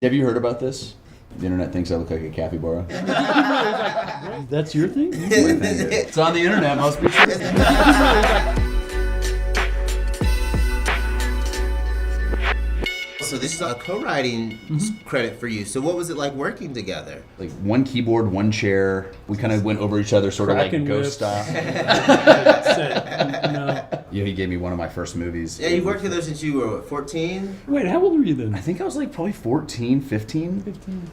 Have you heard about this? The internet thinks I look like a capybara. That's your thing? It's on the internet, must be true. So this is a co-writing credit for you. So what was it like working together? Like one keyboard, one chair. We kind of went over each other sort of like Cracking ghost whips. style. No. Yeah, he gave me one of my first movies. Yeah, you've worked together since you were, 14? Wait, how old were you then? I think I was like probably 14, 15.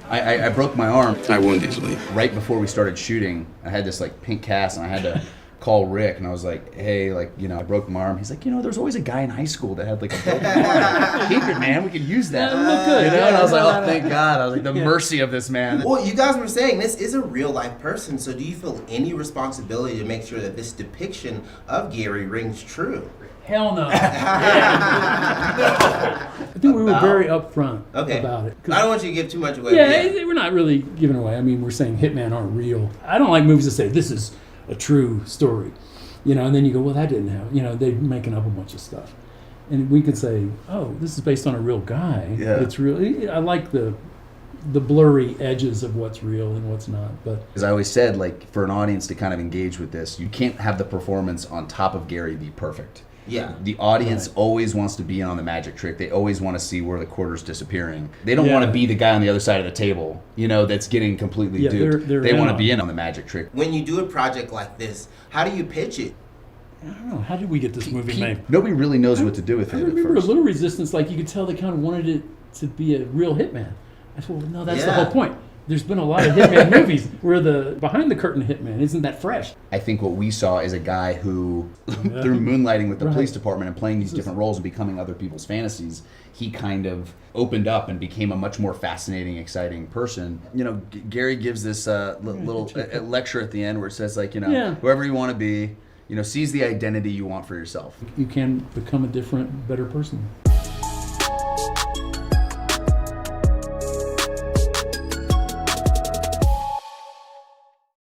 I broke my arm I wound easily. right before we started shooting. I had this like pink cast and I had to call Rick and I was like, hey, like, you know, I broke my arm. He's like, you know, there's always a guy in high school that had like a broken arm. Keep it, man. We can use that. Yeah, look good. You know? And I was like, Yeah, oh, thank God. I was like, the mercy of this man. Well, you guys were saying this is a real life person, so do you feel any responsibility to make sure that this depiction of Gary rings true? Hell no. I think we were very upfront Okay. about it. I don't want you to give too much away. Yeah, but we're not really giving away. I mean, we're saying hitmen aren't real. I don't like movies that say this is a true story, you know, and then you go, well, that didn't happen. You know, they're making up a bunch of stuff. And we could say, oh, this is based on a real guy. Yeah. It's really, I like the blurry edges of what's real and what's not. But As I always said, like for an audience to kind of engage with this, you can't have the performance on top of Gary be perfect. Yeah. The audience always wants to be in on the magic trick. They always want to see where the quarter's disappearing. They don't want to be the guy on the other side of the table, you know, that's getting completely duped. they're They want to in be on in on the magic trick. When you do a project like this, how do you pitch it? I don't know, how did we get this movie made? Nobody really knows what to do with I it at remember first. a little resistance, like you could tell they kind of wanted it to be a real hitman. I thought, well, no, that's the Yeah. whole point. There's been a lot of hitman movies where the behind the curtain hitman isn't that fresh. I think what we saw is a guy who, through moonlighting with the police department and playing these different roles and becoming other people's fantasies, he kind of opened up and became a much more fascinating, exciting person. You know, Gary gives this little lecture at the end where it says, like, you know, whoever you want to be, you know, seize the identity you want for yourself. You can become a different, better person.